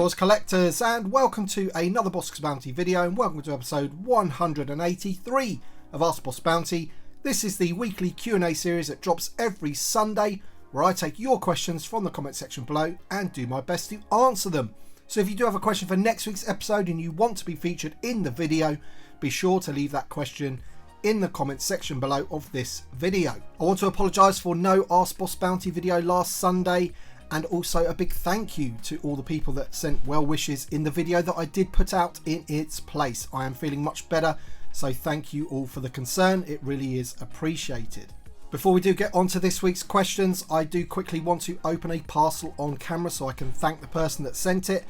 Oz collectors, and welcome to another Bossk Bounty video, and welcome to episode 183 of Ask Bossk Bounty. This is the weekly Q&A series that drops every Sunday, where I take your questions from the comment section below and do my best to answer them. So if you do have a question for next week's episode and you want to be featured in the video, be sure to leave that question in the comment section below of this video. I want to apologise for no Ask Bossk Bounty video last Sunday, and also a big thank you to all the people that sent well wishes in the video that I did put out in its place. I am feeling much better, so thank you all for the concern. It really is appreciated. Before we do get on to this week's questions, I do quickly want to open a parcel on camera so I can thank the person that sent it,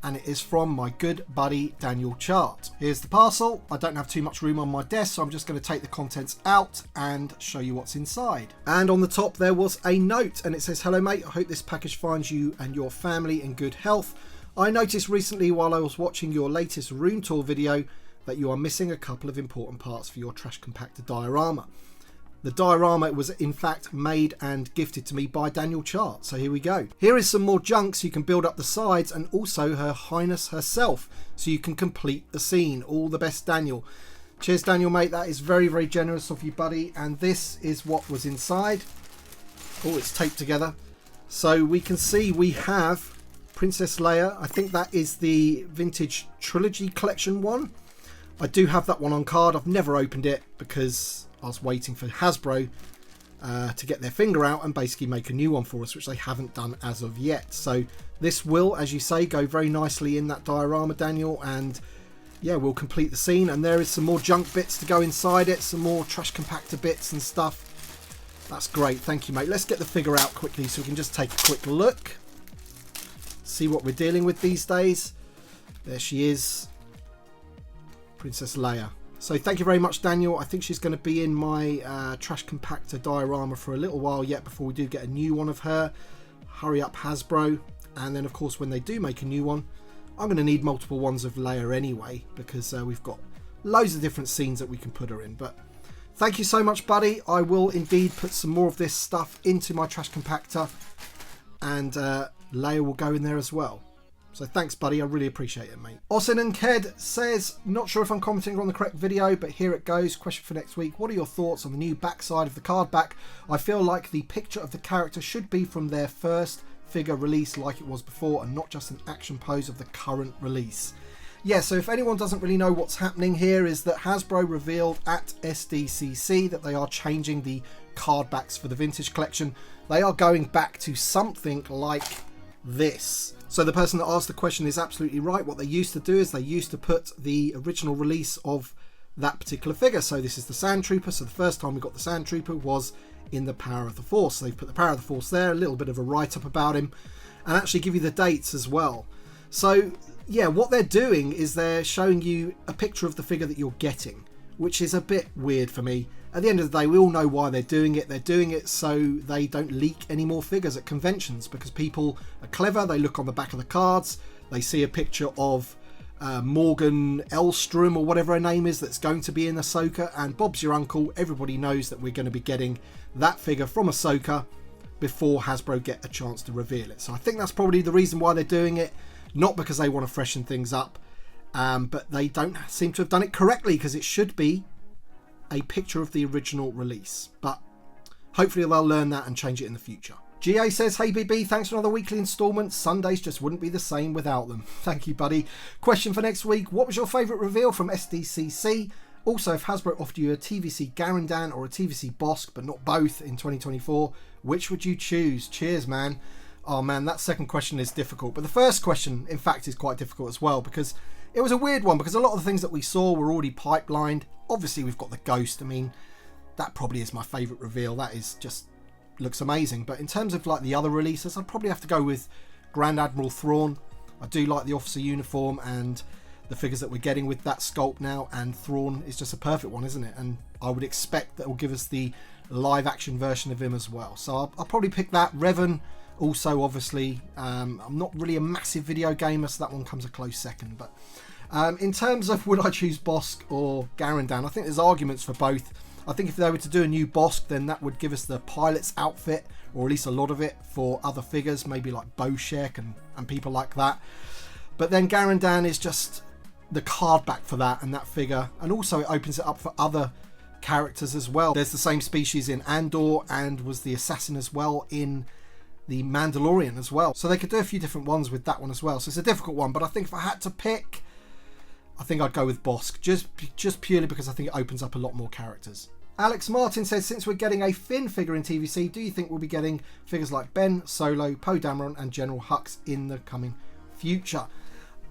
and it is from my good buddy Daniel Chart. Here's the parcel. I don't have too much room on my desk, so I'm just going to take the contents out and show you what's inside. And on the top there was a note, and it says, "Hello mate, I hope this package finds you and your family in good health. I noticed recently while I was watching your latest room tour video that you are missing a couple of important parts for your trash compactor diorama." The diorama was in fact made and gifted to me by Daniel Chart, so here we go. Here is some more junk so you can build up the sides, and also Her Highness herself so you can complete the scene. All the best, Daniel. Cheers, Daniel, mate. That is very, very generous of you, buddy. And this is what was inside. Oh, it's taped together. So we can see we have Princess Leia. I think that is the Vintage Trilogy Collection one. I do have that one on card. I've never opened it because I was waiting for Hasbro to get their finger out and basically make a new one for us, which they haven't done as of yet. So this will, as you say, go very nicely in that diorama, Daniel, and yeah, we'll complete the scene. And there is some more junk bits to go inside it, some more trash compactor bits and stuff. That's great, thank you, mate. Let's get the figure out quickly so we can just take a quick look, see what we're dealing with these days. There she is, Princess Leia. So thank you very much, Daniel. I think she's going to be in my trash compactor diorama for a little while yet before we do get a new one of her. Hurry up, Hasbro. And then, of course, when they do make a new one, I'm going to need multiple ones of Leia anyway, because we've got loads of different scenes that we can put her in. But thank you so much, buddy. I will indeed put some more of this stuff into my trash compactor, and Leia will go in there as well. So thanks, buddy. I really appreciate it, mate. Osin and Ked says, "Not sure if I'm commenting on the correct video, but here it goes. Question for next week. What are your thoughts on the new backside of the card back? I feel like the picture of the character should be from their first figure release like it was before, and not just an action pose of the current release." Yeah, so if anyone doesn't really know what's happening here, is that Hasbro revealed at SDCC that they are changing the card backs for the vintage collection. They are going back to something like this. So the person that asked the question is absolutely right. What they used to do is they used to put the original release of that particular figure. So this is the Sand Trooper. So the first time we got the Sand Trooper was in the Power of the Force. So they've put the Power of the Force there, a little bit of a write-up about him, and actually give you the dates as well. So yeah, what they're doing is they're showing you a picture of the figure that you're getting, which is a bit weird for me. At the end of the day, we all know why they're doing it. They're doing it so they don't leak any more figures at conventions, because people are clever. They look on the back of the cards, they see a picture of Morgan Elstrom or whatever her name is that's going to be in Ahsoka, and Bob's your uncle. Everybody knows that we're going to be getting that figure from Ahsoka before Hasbro get a chance to reveal it. So I think that's probably the reason why they're doing it, not because they want to freshen things up, but they don't seem to have done it correctly, because it should be a picture of the original release, but hopefully they'll learn that and change it in the future. GA says, "Hey BB, thanks for another weekly installment. Sundays just wouldn't be the same without them." Thank you, buddy. Question for next week: what was your favourite reveal from SDCC? Also, if Hasbro offered you a TVC Krrsantan or a TVC Bossk, but not both, in 2024, which would you choose? Cheers, man. Oh man, that second question is difficult, but the first question in fact is quite difficult as well, because it was a weird one, because a lot of the things that we saw were already pipelined. Obviously we've got the Ghost. I mean, that probably is my favourite reveal. That is just looks amazing. But in terms of like the other releases, I'd probably have to go with Grand Admiral Thrawn. I do like the officer uniform and the figures that we're getting with that sculpt now, and Thrawn is just a perfect one, isn't it? And I would expect that will give us the live action version of him as well. So I'll probably pick that. Revan also, obviously. I'm not really a massive video gamer, so that one comes a close second. But in terms of would I choose Bossk or Krrsantan, I think there's arguments for both. I think if they were to do a new Bossk, then that would give us the pilot's outfit, or at least a lot of it, for other figures, maybe like Boshek and people like that. But then Krrsantan is just the card back for that and that figure, and also it opens it up for other characters as well. There's the same species in Andor and was the assassin as well in the Mandalorian as well. So they could do a few different ones with that one as well. So it's a difficult one, but I think if I had to pick, I think I'd go with Bossk, just purely because I think it opens up a lot more characters. Alex Martin says, since we're getting a Finn figure in TVC, do you think we'll be getting figures like Ben, Solo, Poe Dameron and General Hux in the coming future?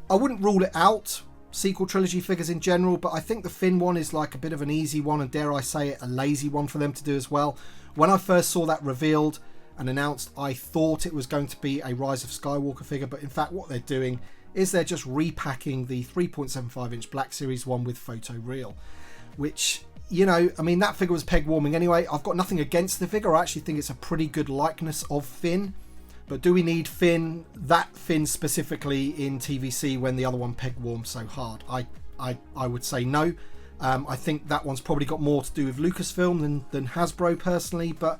I wouldn't rule it out, sequel trilogy figures in general, but I think the Finn one is like a bit of an easy one, and dare I say it, a lazy one for them to do as well. When I first saw that revealed and announced, I thought it was going to be a Rise of Skywalker figure, but in fact what they're doing is they're just repacking the 3.75 inch Black Series one with photo real, which, you know, I mean, that figure was peg warming anyway. I've got nothing against the figure. I actually think it's a pretty good likeness of Finn, but do we need Finn, that Finn specifically, in TVC when the other one peg warmed so hard? I would say no. I think that one's probably got more to do with Lucasfilm than Hasbro personally, but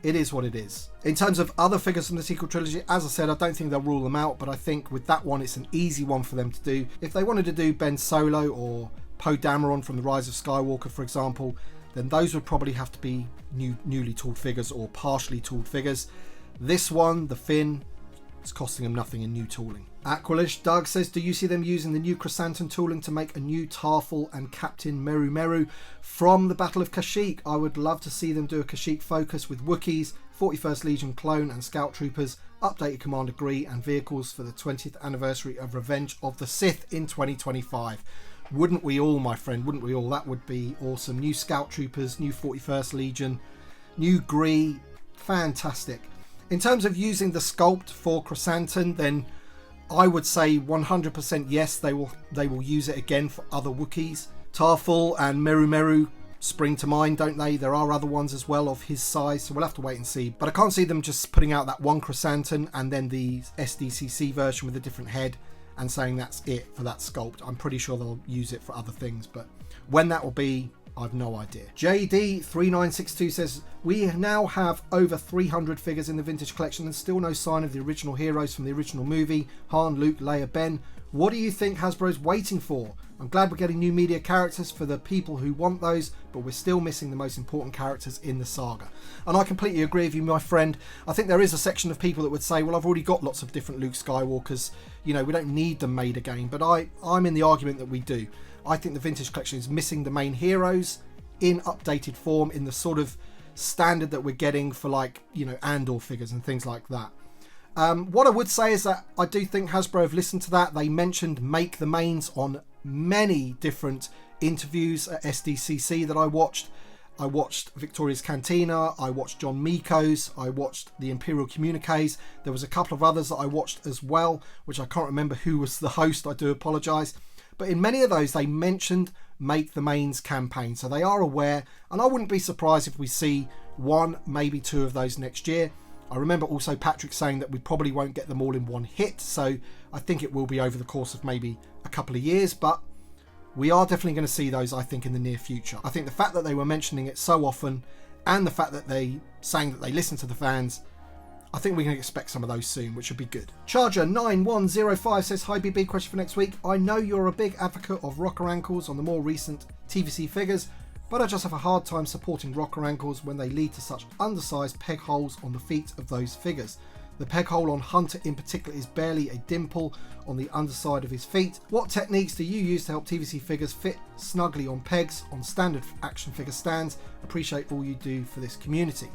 it is what it is. In terms of other figures from the sequel trilogy, as I said, I don't think they'll rule them out, but I think with that one, it's an easy one for them to do. If they wanted to do Ben Solo or Poe Dameron from the Rise of Skywalker, for example, then those would probably have to be newly tooled figures or partially tooled figures. This one, the Finn, it's costing them nothing in new tooling. Aqualish Doug says, do you see them using the new Krrsantan tooling to make a new Tarful and Captain Meru Meru from the Battle of Kashyyyk? I would love to see them do a Kashyyyk focus with Wookiees, 41st Legion clone and scout troopers, updated Commander Gree and vehicles for the 20th anniversary of Revenge of the Sith in 2025. Wouldn't we all, my friend? Wouldn't we all? That would be awesome. New scout troopers, new 41st Legion, new Gree, fantastic. In terms of using the sculpt for Krrsantan, then I would say 100% yes, they will use it again for other Wookiees. Tarful and Meru Meru spring to mind, don't they? There are other ones as well of his size, so we'll have to wait and see. But I can't see them just putting out that one Krrsantan and then the SDCC version with a different head and saying that's it for that sculpt. I'm pretty sure they'll use it for other things, but when that will be, I've no idea. JD3962 says, we now have over 300 figures in the vintage collection and still no sign of the original heroes from the original movie, Han, Luke, Leia, Ben. What do you think Hasbro's waiting for? I'm glad we're getting new media characters for the people who want those, but we're still missing the most important characters in the saga. And I completely agree with you, my friend. I think there is a section of people that would say, well, I've already got lots of different Luke Skywalkers, you know, we don't need them made again. But I'm in the argument that we do. I think the vintage collection is missing the main heroes in updated form, in the sort of standard that we're getting for, like, you know, Andor figures and things like that. What I would say is that I do think Hasbro have listened to that. They mentioned Make the Mains on many different interviews at SDCC that I watched. I watched Victoria's Cantina, I watched John Miko's, I watched the Imperial Communiques. There was a couple of others that I watched as well, which I can't remember who was the host, I do apologise. But in many of those, they mentioned Make the Mains campaign. So they are aware, and I wouldn't be surprised if we see one, maybe two of those next year. I remember also Patrick saying that we probably won't get them all in one hit. So I think it will be over the course of maybe a couple of years. But we are definitely going to see those, I think, in the near future. I think the fact that they were mentioning it so often and the fact that they saying that they listen to the fans, I think we can expect some of those soon, which would be good. Charger9105 says, hi BB, question for next week. I know you're a big advocate of rocker ankles on the more recent TVC figures, but I just have a hard time supporting rocker ankles when they lead to such undersized peg holes on the feet of those figures. The peg hole on Hunter in particular is barely a dimple on the underside of his feet. What techniques do you use to help TVC figures fit snugly on pegs on standard action figure stands? Appreciate all you do for this community.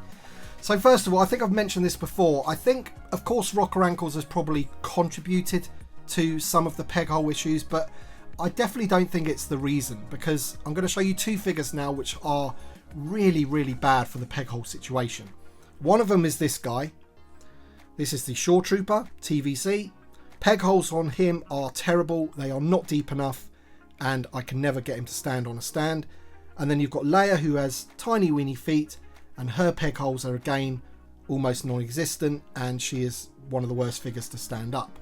So first of all, I think I've mentioned this before. I think, of course, rocker ankles has probably contributed to some of the peg hole issues, but I definitely don't think it's the reason, because I'm going to show you two figures now which are really, really bad for the peg hole situation. One of them is this guy. This is the Stormtrooper TVC. Peg holes on him are terrible. They are not deep enough, and I can never get him to stand on a stand. And then you've got Leia, who has tiny weeny feet, and her peg holes are again almost non-existent, and she is one of the worst figures to stand up.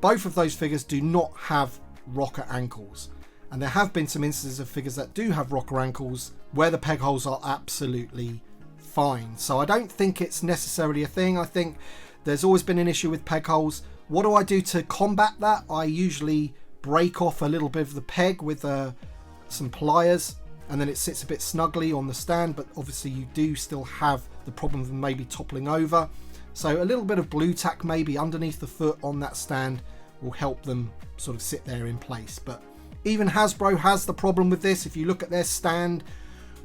Both of those figures do not have rocker ankles, and there have been some instances of figures that do have rocker ankles where the peg holes are absolutely fine. So I don't think it's necessarily a thing. I think there's always been an issue with peg holes. What do I do to combat that? I usually break off a little bit of the peg with some pliers, and then it sits a bit snugly on the stand, but obviously you do still have the problem of maybe toppling over. So a little bit of blue tack maybe underneath the foot on that stand will help them sort of sit there in place. But even Hasbro has the problem with this. If you look at their stand,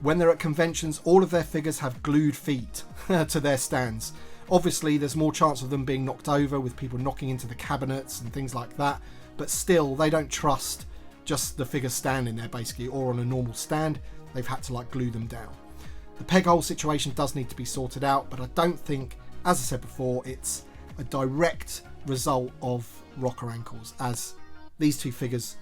when they're at conventions, all of their figures have glued feet to their stands. Obviously, there's more chance of them being knocked over with people knocking into the cabinets and things like that. But still, they don't trust just the figures standing there basically, or on a normal stand. They've had to like glue them down. The peg hole situation does need to be sorted out, but I don't think, as I said before, it's a direct result of rocker ankles, as these two figures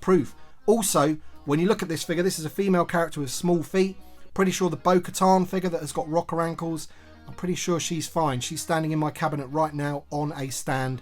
prove. Also, when you look at this figure, this is a female character with small feet. Pretty sure the Bo-Katan figure that has got rocker ankles, I'm pretty sure she's fine. She's standing in my cabinet right now on a stand,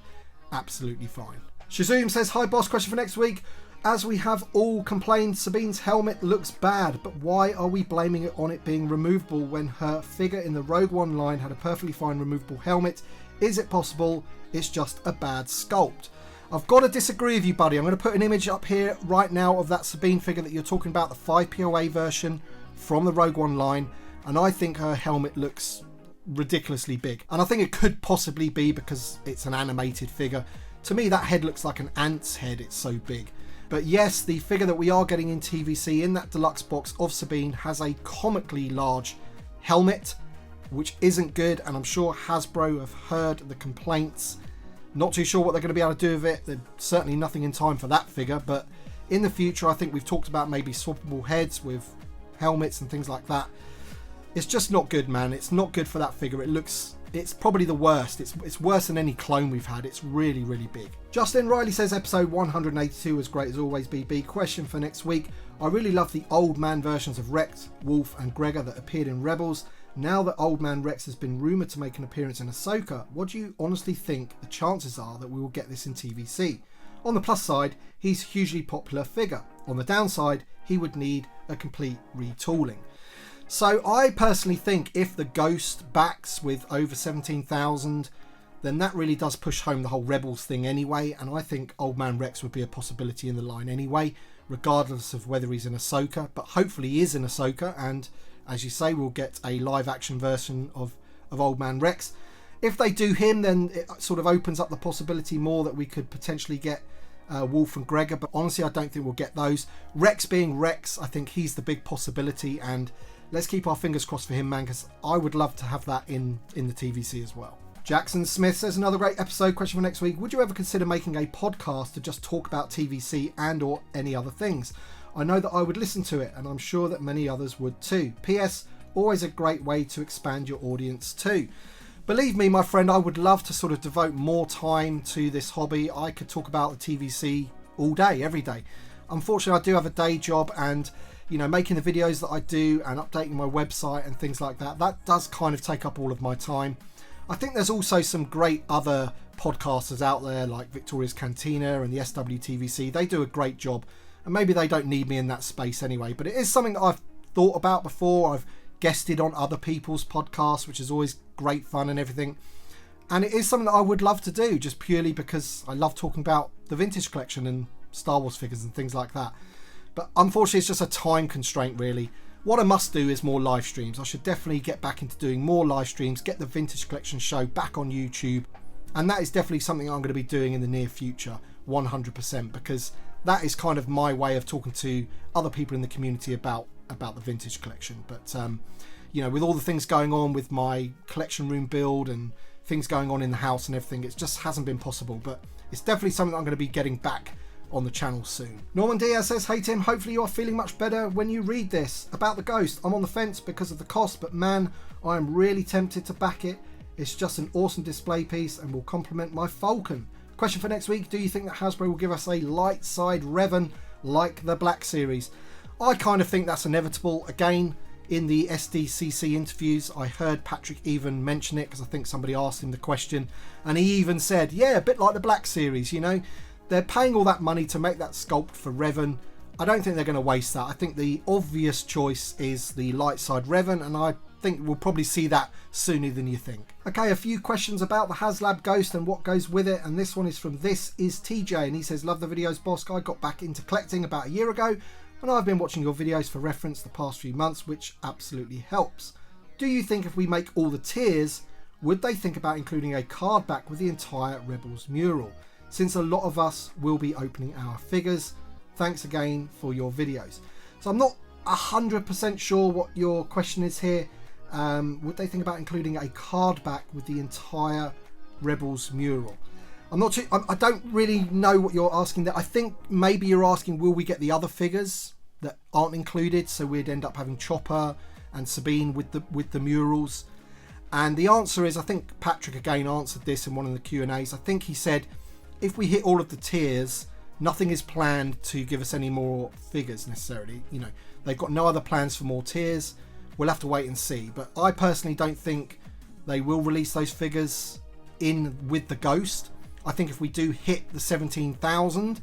absolutely fine. Shazoom says, hi boss, question for next week. As we have all complained, Sabine's helmet looks bad, but why are we blaming it on it being removable when her figure in the Rogue One line had a perfectly fine removable helmet? Is it possible it's just a bad sculpt? I've got to disagree with you, buddy. I'm going to put an image up here right now of that Sabine figure that you're talking about, the 5POA version from the Rogue One line, and I think her helmet looks ridiculously big. And I think it could possibly be because it's an animated figure. To me, that head looks like an ant's head, it's so big. But yes, the figure that we are getting in TVC in that deluxe box of Sabine has a comically large helmet, which isn't good, and I'm sure Hasbro have heard the complaints. Not too sure what they're going to be able to do with it. There's certainly nothing in time for that figure, but in the future I think we've talked about maybe swappable heads with helmets and things like that. It's just not good, man. It's not good for that figure. It's probably the worst. It's worse than any clone we've had. It's really, really big. Justin Riley says episode 182 was great as always, BB. Question for next week. I really love the old man versions of Rex, Wolf and Gregor that appeared in Rebels. Now that old man Rex has been rumoured to make an appearance in Ahsoka, what do you honestly think the chances are that we will get this in TVC? On the plus side, he's a hugely popular figure. On the downside, he would need a complete retooling. So I personally think if the Ghost backs with over 17,000, then that really does push home the whole Rebels thing anyway, and I think Old Man Rex would be a possibility in the line anyway, regardless of whether he's in Ahsoka, but hopefully he is in Ahsoka, and as you say, we'll get a live action version of Old Man Rex. If they do him, then it sort of opens up the possibility more that we could potentially get Wolf and Gregor, but honestly I don't think we'll get those. Rex being Rex, I think he's the big possibility, and let's keep our fingers crossed for him, man, because I would love to have that in the TVC as well. Jackson Smith says, another great episode. Question for next week. Would you ever consider making a podcast to just talk about TVC and or any other things? I know that I would listen to it, and I'm sure that many others would too. P.S. Always a great way to expand your audience too. Believe me, my friend, I would love to sort of devote more time to this hobby. I could talk about the TVC all day, every day. Unfortunately, I do have a day job, and you know, making the videos that I do and updating my website and things like that, that does kind of take up all of my time. I think there's also some great other podcasters out there like Victoria's Cantina and the SWTVC. They do a great job, and maybe they don't need me in that space anyway, but it is something that I've thought about before. I've guested on other people's podcasts, which is always great fun and everything. And it is something that I would love to do just purely because I love talking about the vintage collection and Star Wars figures and things like that. But unfortunately, it's just a time constraint, really. What I must do is more live streams. I should definitely get back into doing more live streams, get the Vintage Collection show back on YouTube. And that is definitely something I'm going to be doing in the near future, 100%, because that is kind of my way of talking to other people in the community about the Vintage Collection. But, you know, with all the things going on with my collection room build and things going on in the house and everything, it just hasn't been possible. But it's definitely something that I'm going to be getting back on the channel soon. Norman Diaz says, hey Tim, hopefully you are feeling much better when you read this. About the Ghost, I'm on the fence because of the cost, but man, I am really tempted to back it. It's just an awesome display piece and will complement my Falcon. Question for next week, do you think that Hasbro will give us a light side Revan like the Black Series? I kind of think that's inevitable. Again, in the SDCC interviews, I heard Patrick even mention it because I think somebody asked him the question, and he even said, yeah, a bit like the Black Series, you know. They're paying all that money to make that sculpt for Revan. I don't think they're going to waste that. I think the obvious choice is the light side Revan, and I think we'll probably see that sooner than you think. Okay, a few questions about the HasLab Ghost and what goes with it, and this one is from This Is TJ, and he says, love the videos, Bossk. I got back into collecting about a year ago, and I've been watching your videos for reference the past few months, which absolutely helps. Do you think if we make all the tiers, would they think about including a card back with the entire Rebels mural, since a lot of us will be opening our figures? Thanks again for your videos. So I'm not 100% sure what your question is here. Would they think about including a card back with the entire Rebels mural? I don't really know what you're asking there. I think maybe you're asking, will we get the other figures that aren't included? So we'd end up having Chopper and Sabine with the murals. And the answer is, I think Patrick again answered this in one of the Q&As. I think he said, if we hit all of the tiers, nothing is planned to give us any more figures necessarily. You know, they've got no other plans for more tiers. We'll have to wait and see. But I personally don't think they will release those figures in with the Ghost. I think if we do hit the 17,000,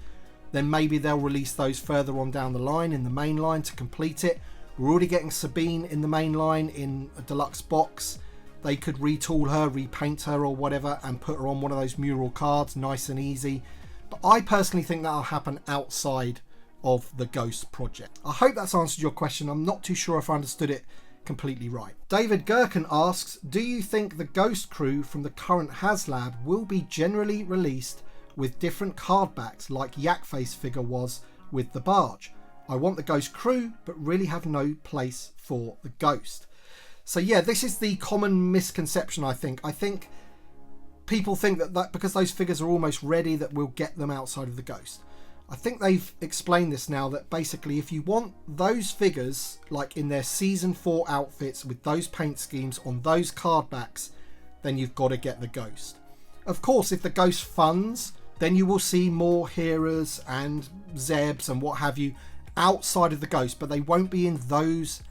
then maybe they'll release those further on down the line in the main line to complete it. We're already getting Sabine in the main line in a deluxe box. They could retool her, repaint her or whatever, and put her on one of those mural cards, nice and easy. But I personally think that'll happen outside of the Ghost project. I hope that's answered your question. I'm not too sure if I understood it completely right. David Gherkin asks, do you think the Ghost crew from the current HasLab will be generally released with different card backs like Yakface figure was with the barge? I want the Ghost crew, but really have no place for the Ghost. So yeah, this is the common misconception, I think. I think people think that because those figures are almost ready, that we'll get them outside of the Ghost. I think they've explained this now, that basically if you want those figures like in their season 4 outfits with those paint schemes on those card backs, then you've got to get the Ghost. Of course, if the Ghost funds, then you will see more Heras and Zebs and what have you outside of the Ghost, but they won't be in those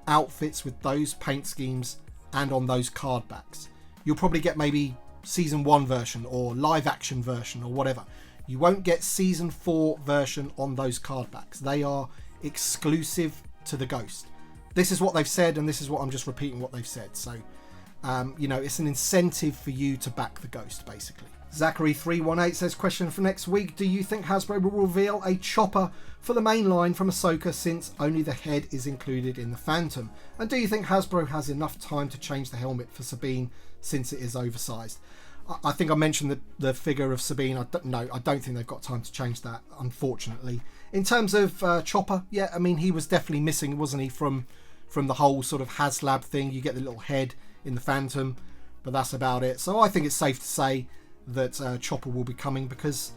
outfits with those paint schemes and on those card backs. You'll probably get maybe season 1 version or live action version or whatever. You won't get season 4 version on those card backs. They are exclusive to the Ghost. This is what they've said, and this is what I'm just repeating what they've said. So you know, it's an incentive for you to back the Ghost basically. Zachary318 says, question for next week, do you think Hasbro will reveal a Chopper for the main line from Ahsoka, since only the head is included in the Phantom? And do you think Hasbro has enough time to change the helmet for Sabine since it is oversized? I think I mentioned the figure of Sabine. I don't think they've got time to change that, unfortunately. In terms of Chopper, yeah, I mean, he was definitely missing, wasn't he, from the whole sort of HasLab thing. You get the little head in the Phantom, but that's about it. So I think it's safe to say that Chopper will be coming, because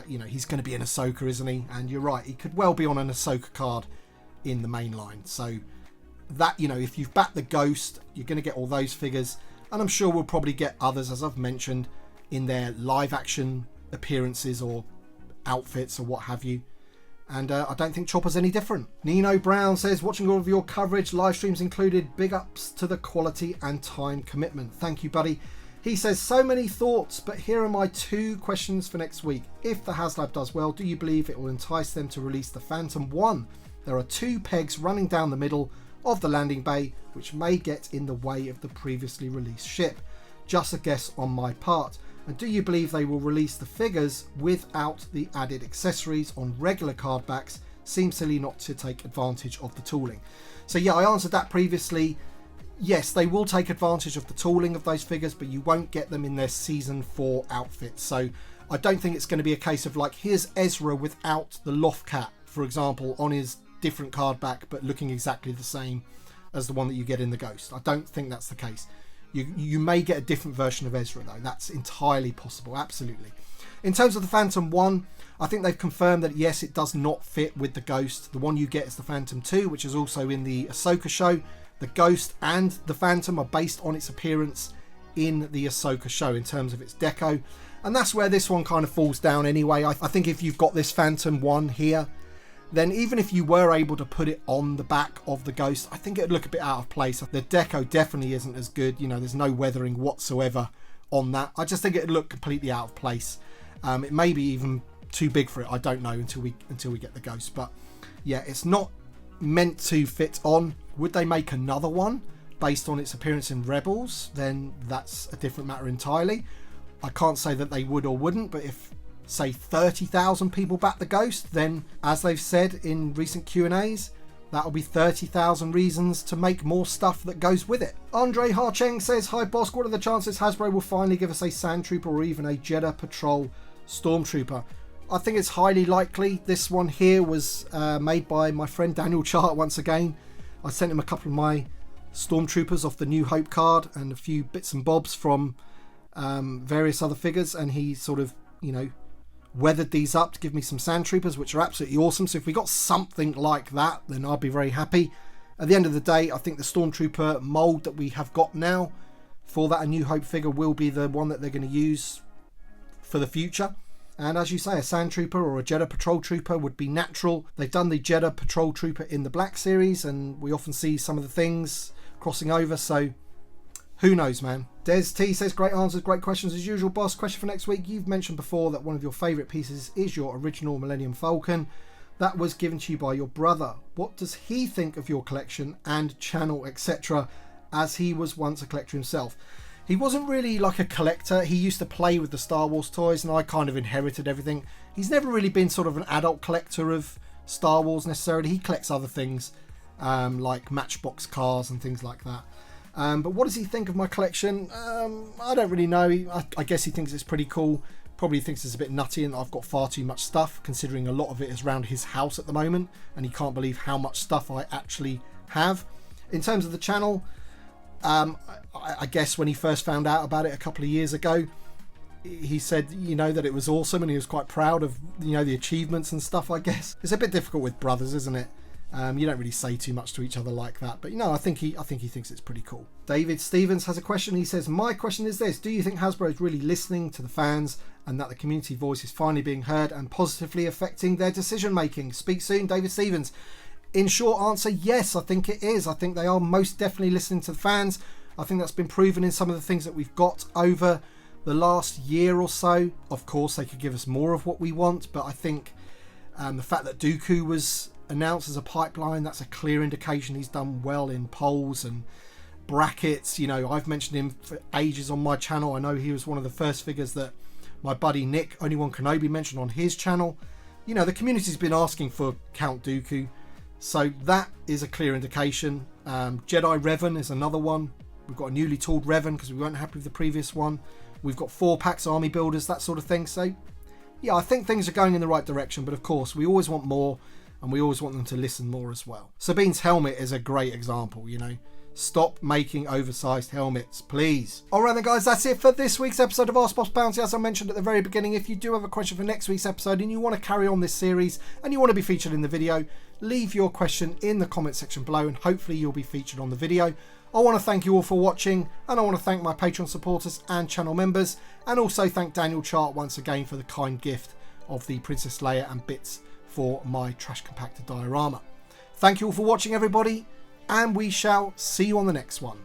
you know, he's going to be in Ahsoka, isn't he? And you're right, he could well be on an Ahsoka card in the main line. So that, you know, if you've backed the Ghost, you're going to get all those figures, and I'm sure we'll probably get others, as I've mentioned, in their live action appearances or outfits or what have you. And I don't think Chopper's any different. Nino Brown says, watching all of your coverage, live streams included, big ups to the quality and time commitment. Thank you, buddy. He says, so many thoughts, but here are my 2 questions for next week. If the HasLab does well, do you believe it will entice them to release the Phantom 1? There are 2 pegs running down the middle of the landing bay, which may get in the way of the previously released ship. Just a guess on my part. And do you believe they will release the figures without the added accessories on regular card backs? Seems silly not to take advantage of the tooling. So yeah, I answered that previously. Yes, they will take advantage of the tooling of those figures, but you won't get them in their season 4 outfits. So I don't think it's going to be a case of like, here's Ezra without the loft cap, for example, on his different card back, but looking exactly the same as the one that you get in the Ghost. I don't think that's the case. You may get a different version of Ezra though. That's entirely possible, absolutely. In terms of the Phantom 1, I think they've confirmed that yes, it does not fit with the Ghost. The one you get is the Phantom 2, which is also in the Ahsoka show. The Ghost and the Phantom are based on its appearance in the Ahsoka show in terms of its deco. And that's where this one kind of falls down anyway. I think if you've got this Phantom 1 here, then even if you were able to put it on the back of the Ghost, I think it'd look a bit out of place. The deco definitely isn't as good. You know, there's no weathering whatsoever on that. I just think it'd look completely out of place. It may be even too big for it. I don't know until we get the Ghost. But yeah, it's not meant to fit on. Would they make another one based on its appearance in Rebels, then that's a different matter entirely. I can't say that they would or wouldn't, but if, say, 30,000 people back the Ghost, then, as they've said in recent Q&As, that'll be 30,000 reasons to make more stuff that goes with it. Andre Harcheng says, "Hi Bossk, what are the chances Hasbro will finally give us a Sand Trooper or even a Jedi Patrol Stormtrooper?" I think it's highly likely. This one here was made by my friend Daniel Chart once again. I sent him a couple of my Stormtroopers off the New Hope card and a few bits and bobs from various other figures, and he sort of, you know, weathered these up to give me some Sand Troopers, which are absolutely awesome. So if we got something like that, then I'd be very happy. At the end of the day, I think the Stormtrooper mold that we have got now for that A New Hope figure will be the one that they're going to use for the future. And as you say, a Sand Trooper or a Jedi Patrol Trooper would be natural. They've done the Jedi Patrol Trooper in the Black Series, and we often see some of the things crossing over, so who knows, man. Des T says, "Great answers, great questions as usual, boss. Question for next week. You've mentioned before that one of your favourite pieces is your original Millennium Falcon. That was given to you by your brother. What does he think of your collection and channel, etc., as he was once a collector himself?" He wasn't really like a collector. He used to play with the Star Wars toys, and I kind of inherited everything. He's never really been sort of an adult collector of Star Wars necessarily. He collects other things, like Matchbox cars and things like that. But what does he think of my collection? I don't really know. I guess he thinks it's pretty cool. Probably thinks it's a bit nutty and I've got far too much stuff, considering a lot of it is around his house at the moment, and he can't believe how much stuff I actually have. In terms of the channel, I guess when he first found out about it a couple of years ago, he said, you know, that it was awesome and he was quite proud of, you know, the achievements and stuff, I guess. It's a bit difficult with brothers, isn't it? You don't really say too much to each other like that, but you know, I think he thinks it's pretty cool. David Stevens has a question. He says, "My question is this: do you think Hasbro is really listening to the fans and that the community voice is finally being heard and positively affecting their decision making?" Speak soon, David Stevens. In short answer, yes, I think it is. I think they are most definitely listening to the fans. I think that's been proven in some of the things that we've got over the last year or so. Of course, they could give us more of what we want, but I think the fact that Dooku was announced as a pipeline, that's a clear indication he's done well in polls and brackets. You know, I've mentioned him for ages on my channel. I know he was one of the first figures that my buddy Nick, Only One Kenobi, mentioned on his channel. You know, the community's been asking for Count Dooku, so that is a clear indication. Jedi Revan is another one. We've got a newly tooled Revan because we weren't happy with the previous one. We've got 4-packs, army builders, that sort of thing. So yeah, I think things are going in the right direction, but of course we always want more, and we always want them to listen more as well. Sabine's helmet is a great example, you know. Stop making oversized helmets, please. Alright then guys, that's it for this week's episode of Bossk Bounty. As I mentioned at the very beginning, if you do have a question for next week's episode and you want to carry on this series and you want to be featured in the video, leave your question in the comment section below and hopefully you'll be featured on the video. I want to thank you all for watching, and I want to thank my Patreon supporters and channel members, and also thank Daniel Chart once again for the kind gift of the Princess Leia and bits for my trash compactor diorama. Thank you all for watching, everybody, and we shall see you on the next one.